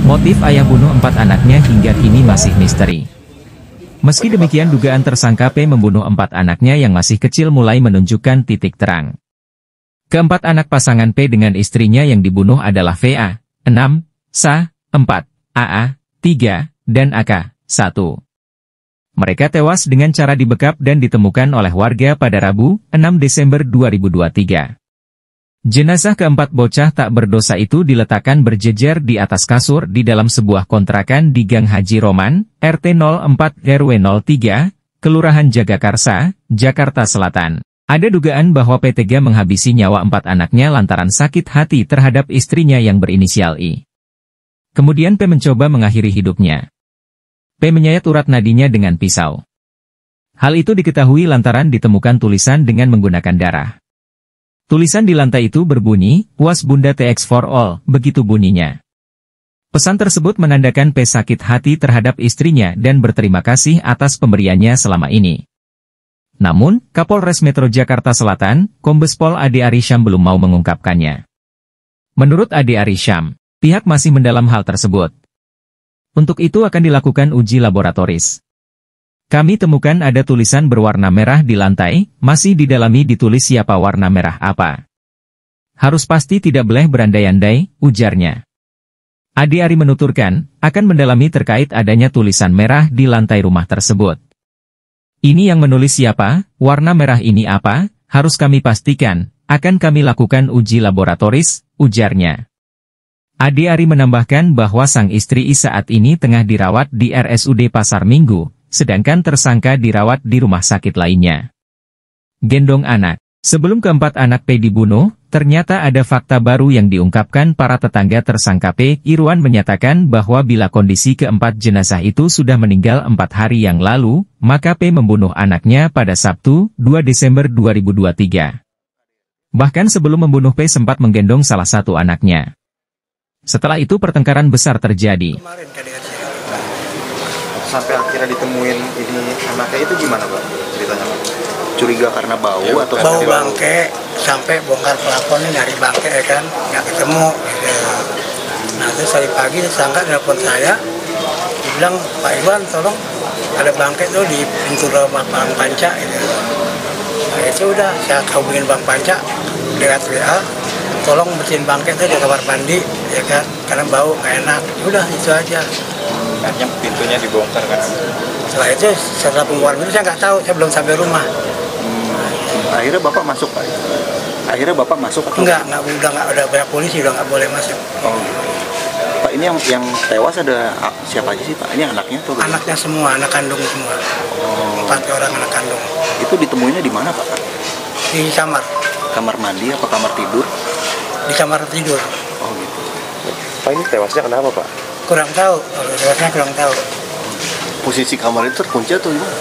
Motif ayah bunuh 4 anaknya hingga kini masih misteri. Meski demikian, dugaan tersangka P membunuh 4 anaknya yang masih kecil mulai menunjukkan titik terang. Keempat anak pasangan P dengan istrinya yang dibunuh adalah VA, 6, SA, 4, AA, 3, dan AK, 1. Mereka tewas dengan cara dibekap dan ditemukan oleh warga pada Rabu, 6 Desember 2023. Jenazah keempat bocah tak berdosa itu diletakkan berjejer di atas kasur di dalam sebuah kontrakan di Gang Haji Roman, RT 04 RW 03, Kelurahan Jagakarsa, Jakarta Selatan. Ada dugaan bahwa P tega menghabisi nyawa 4 anaknya lantaran sakit hati terhadap istrinya yang berinisial I. Kemudian P mencoba mengakhiri hidupnya. P menyayat urat nadinya dengan pisau. Hal itu diketahui lantaran ditemukan tulisan dengan menggunakan darah. Tulisan di lantai itu berbunyi, "Was Bunda TX for all," begitu bunyinya. Pesan tersebut menandakan P sakit hati terhadap istrinya dan berterima kasih atas pemberiannya selama ini. Namun, Kapolres Metro Jakarta Selatan, Kombes Pol Ade Arisham belum mau mengungkapkannya. Menurut Ade Arisham, pihak masih mendalam hal tersebut. Untuk itu akan dilakukan uji laboratoris. Kami temukan ada tulisan berwarna merah di lantai, masih didalami ditulis siapa warna merah apa. Harus pasti tidak boleh berandai-andai, ujarnya. Ade Ari menuturkan, akan mendalami terkait adanya tulisan merah di lantai rumah tersebut. Ini yang menulis siapa, warna merah ini apa, harus kami pastikan, akan kami lakukan uji laboratoris, ujarnya. Ade Ari menambahkan bahwa sang istri I saat ini tengah dirawat di RSUD Pasar Minggu, sedangkan tersangka dirawat di rumah sakit lainnya. Gendong anak. Sebelum keempat anak P dibunuh, ternyata ada fakta baru yang diungkapkan para tetangga tersangka P. Irwan menyatakan bahwa bila kondisi keempat jenazah itu sudah meninggal 4 hari yang lalu, maka P membunuh anaknya pada Sabtu, 2 Desember 2023. Bahkan sebelum membunuh P sempat menggendong salah satu anaknya. Setelah itu pertengkaran besar terjadi. Sampai akhirnya ditemuin ini anaknya itu gimana Pak ceritanya? Curiga karena bau atau bau bangke, sampai bongkar pelapon nyari bangke ya kan, nggak ketemu gitu. Nah terus hari pagi tersangka telepon saya, dibilang Pak Iwan tolong ada bangke tuh di pintu rumah Bang Panca gitu. Nah itu udah saya hubungin Bang Panca lewat WA, tolong bersihin bangke tuh di kamar mandi ya kan, karena bau nggak enak. Udah itu aja. Akhirnya pintunya dibongkar kan? Setelah itu, setelah pengeluaran itu saya nggak tahu, saya belum sampai rumah. Akhirnya Bapak masuk Pak? Akhirnya Bapak masuk? Udah nggak ada banyak polisi, udah nggak boleh masuk. Oh. Pak ini yang tewas ada siapa aja sih Pak? Ini anaknya tuh? Anaknya semua, anak kandung semua. Oh. 4 orang anak kandung. Itu ditemuinya di mana Pak? Di kamar. Kamar mandi apa kamar tidur? Di kamar tidur. Oh gitu. Pak ini tewasnya kenapa Pak? Kurang tahu, tewasnya kurang tahu. Posisi kamar itu terkunci atau gimana?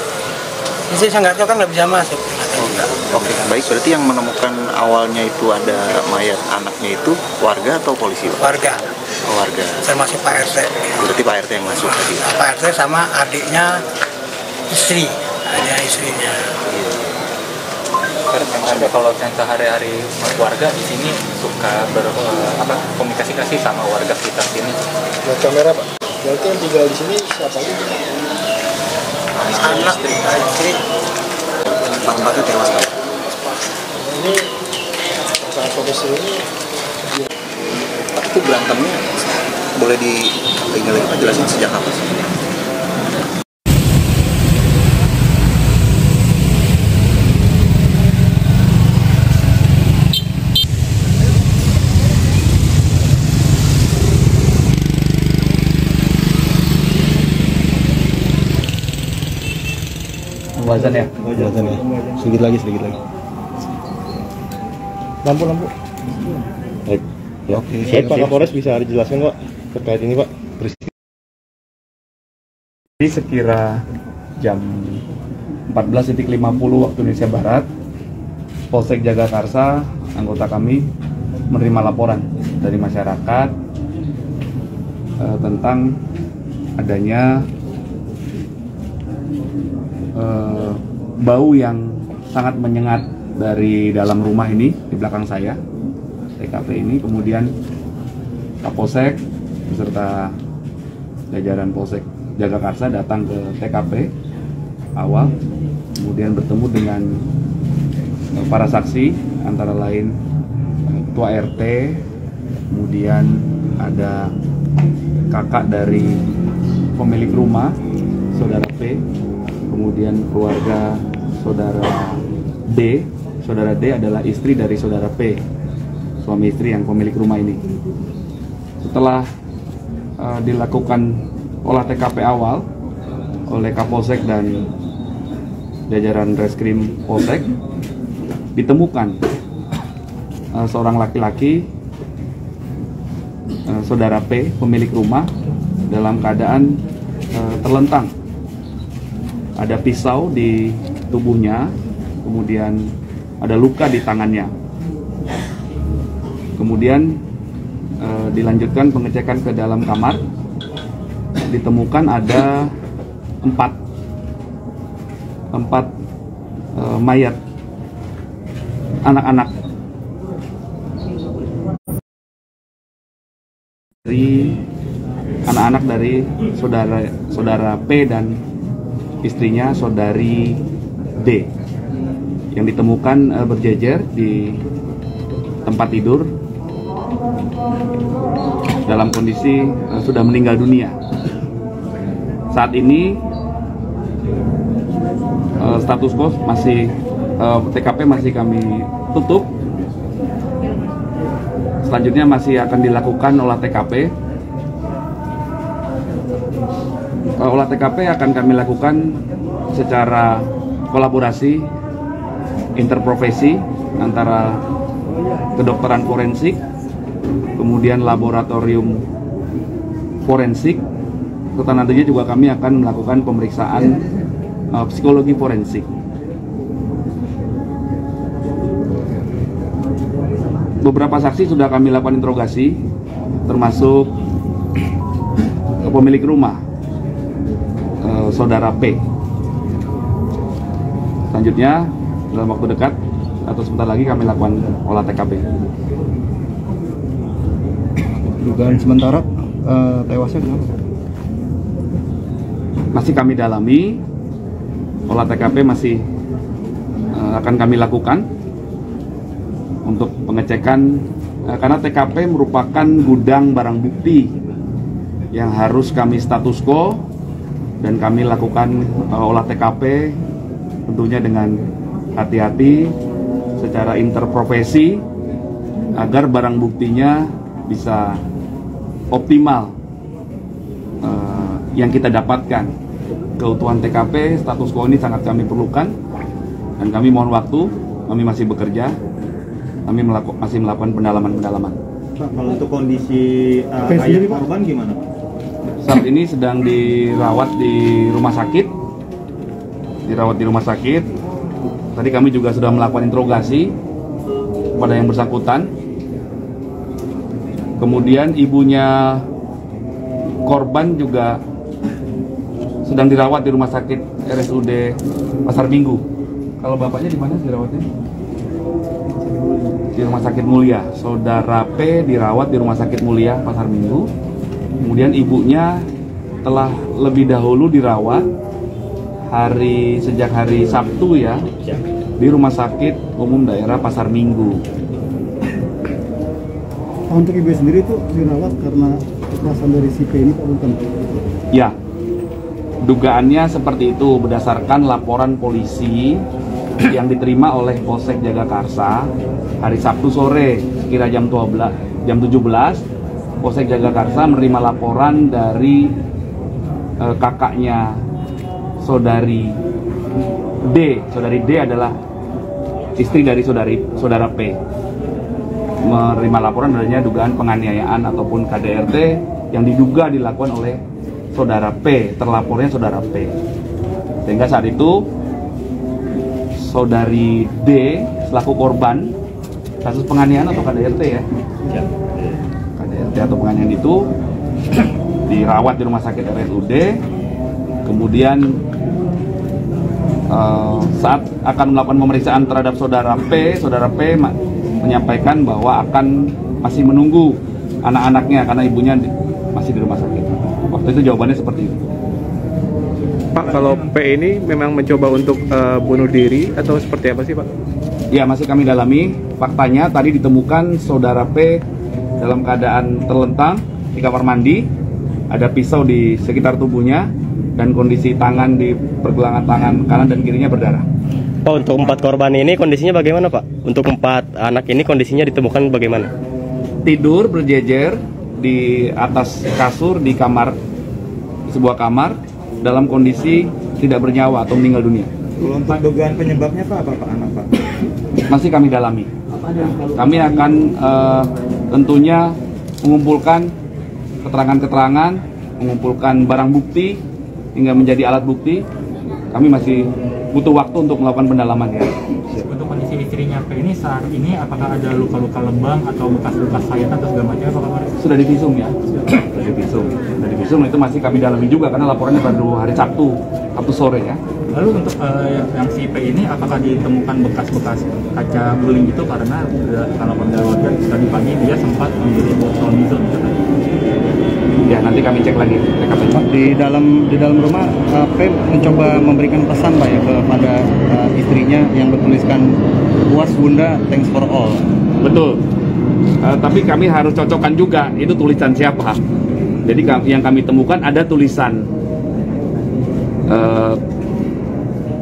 Itu saya nggak tahu kan nggak bisa masuk. Oh, oke, baik. Berarti yang menemukan awalnya itu ada mayat anaknya itu warga atau polisi Pak? Warga. Oh, warga. Termasuk Pak RT. Berarti Pak RT yang masuk tadi? Pak RT sama adiknya istri, ada istrinya. Karena kalau yang sehari-hari warga di sini suka komunikasi sama warga sekitar sini. Buat kamera Pak. Berarti yang tinggal di sini siapa aja? Anak, istri. Empat-empatnya tewas Pak. Ini pasangan suami istri ini. Pak itu berantemnya boleh lagi Pak jelasin sejak kapan sih? Wazan ya? Wazan ya. Sedikit lagi. Lampu. Baik. Ya. Oke. Pak Kapolres bisa dijelaskan Pak terkait ini Pak? Jadi sekira jam 14.50 waktu Indonesia Barat, Polsek Jagakarsa, anggota kami menerima laporan dari masyarakat tentang adanya bau yang sangat menyengat dari dalam rumah ini di belakang saya. TKP ini. Kemudian Kapolsek beserta jajaran Polsek Jagakarsa datang ke TKP awal, kemudian bertemu dengan para saksi, antara lain Ketua RT, kemudian ada kakak dari pemilik rumah, Saudara P, kemudian keluarga Saudara D. Saudara D adalah istri dari Saudara P, suami istri yang pemilik rumah ini. Setelah dilakukan olah TKP awal oleh Kapolsek dan jajaran Reskrim Polsek, ditemukan seorang laki-laki, Saudara P, pemilik rumah, dalam keadaan terlentang. Ada pisau di tubuhnya, kemudian ada luka di tangannya. Kemudian dilanjutkan pengecekan ke dalam kamar, ditemukan ada empat mayat anak-anak dari saudara P dan istrinya Saudari D, yang ditemukan berjejer di tempat tidur dalam kondisi sudah meninggal dunia. Saat ini status quo masih TKP masih kami tutup. Selanjutnya masih akan dilakukan olah TKP. Olah TKP akan kami lakukan secara kolaborasi interprofesi antara kedokteran forensik, kemudian laboratorium forensik, serta nantinya juga kami akan melakukan pemeriksaan psikologi forensik. Beberapa saksi sudah kami lakukan interogasi, termasuk pemilik rumah, Saudara P. Selanjutnya dalam waktu dekat atau sebentar lagi kami lakukan olah TKP. Dugaan sementara tewasnya kenapa? Masih kami dalami, olah TKP masih akan kami lakukan untuk pengecekan, karena TKP merupakan gudang barang bukti yang harus kami status quo dan kami lakukan olah TKP tentunya dengan hati-hati secara interprofesi agar barang buktinya bisa optimal yang kita dapatkan. Keutuhan TKP status quo ini sangat kami perlukan dan kami mohon waktu, kami masih bekerja, kami masih melakukan pendalaman-pendalaman. Pak, kalau untuk kondisi ayah korban gimana? Saat ini sedang dirawat di rumah sakit. Tadi kami juga sudah melakukan interogasi kepada yang bersangkutan. Kemudian ibunya korban juga sedang dirawat di rumah sakit RSUD Pasar Minggu. Kalau bapaknya di mana dirawatnya? Di Rumah Sakit Mulia. Saudara P dirawat di Rumah Sakit Mulia Pasar Minggu. Kemudian ibunya telah lebih dahulu dirawat sejak hari Sabtu ya, di Rumah Sakit Umum Daerah Pasar Minggu. Untuk ibu sendiri itu dirawat karena kekerasan dari si P ini, Pak, bukan? Ya, dugaannya seperti itu berdasarkan laporan polisi yang diterima oleh Polsek Jagakarsa hari Sabtu sore sekira jam 17. Polsek Jagakarsa menerima laporan dari kakaknya Saudari D. Saudari D adalah istri dari Saudara P. Menerima laporan adanya dugaan penganiayaan ataupun KDRT yang diduga dilakukan oleh Saudara P, terlapornya Saudara P. Sehingga saat itu Saudari D selaku korban kasus penganiayaan atau KDRT ya. KDRT atau penganiayaan itu dirawat di rumah sakit RSUD. Kemudian saat akan melakukan pemeriksaan terhadap Saudara P menyampaikan bahwa akan masih menunggu anak-anaknya karena ibunya masih di rumah sakit. Waktu itu jawabannya seperti itu. Pak, kalau P ini memang mencoba untuk bunuh diri atau seperti apa sih Pak? Ya, masih kami dalami. Faktanya tadi ditemukan saudara P dalam keadaan terlentang di kamar mandi, ada pisau di sekitar tubuhnya, dan kondisi tangan di pergelangan tangan kanan dan kirinya berdarah. Pak, untuk 4 korban ini kondisinya bagaimana Pak? Untuk 4 anak ini kondisinya ditemukan bagaimana? Tidur berjejer di atas kasur di kamar, di sebuah kamar, dalam kondisi tidak bernyawa atau meninggal dunia. Untuk dugaan penyebabnya Pak, apa Pak anak Pak? Masih kami dalami. Kami akan tentunya mengumpulkan keterangan-keterangan, mengumpulkan barang bukti hingga menjadi alat bukti. Kami masih butuh waktu untuk melakukan pendalaman ya. Untuk kondisi istrinya P ini saat ini apakah ada luka-luka lebam atau bekas-bekas sayatan atau segala macam apa Pak? Sudah divisum ya. Sudah divisum itu masih kami dalami juga karena laporannya baru hari Sabtu sore ya. Lalu untuk yang si P ini apakah ditemukan bekas-bekas kaca beling itu karena kalau pada warga tadi pagi dia sempat membeli botol diesel gitu kan? Ya, nanti kami cek lagi TKP. Pak, di dalam rumah P mencoba memberikan pesan Pak ya kepada istrinya yang bertuliskan "Puas Bunda, thanks for all". Betul. Tapi kami harus cocokkan juga itu tulisan siapa. Jadi yang kami temukan ada tulisan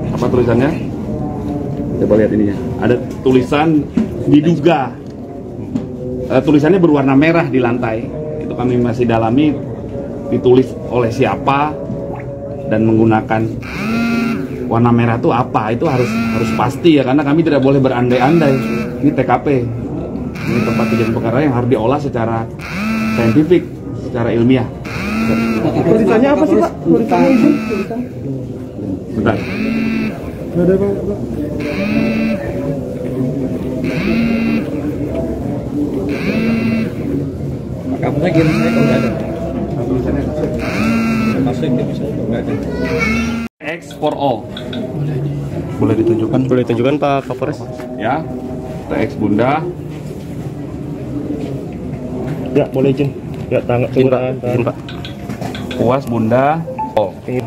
apa tulisannya? Coba lihat ininya. Ada tulisan diduga. Tulisannya berwarna merah di lantai. Itu kami masih dalami ditulis oleh siapa dan menggunakan warna merah itu apa, itu harus pasti ya, karena kami tidak boleh berandai-andai. Ini TKP, ini tempat kejadian perkara yang harus diolah secara saintifik, secara ilmiah. Tulisannya apa sih Pak? Tulisannya izin? Bentar. Nggak ada Pak. Kamu lagi saya kalau nggak ada. Tulisannya Masuk itu bisa nggak ada. X for all. Boleh ditunjukkan? Boleh tunjukkan Pak Kapolres? Ya, TX Bunda. Ya, boleh izin. Ya, Izin Pak. Puas Bunda. Oh. Ini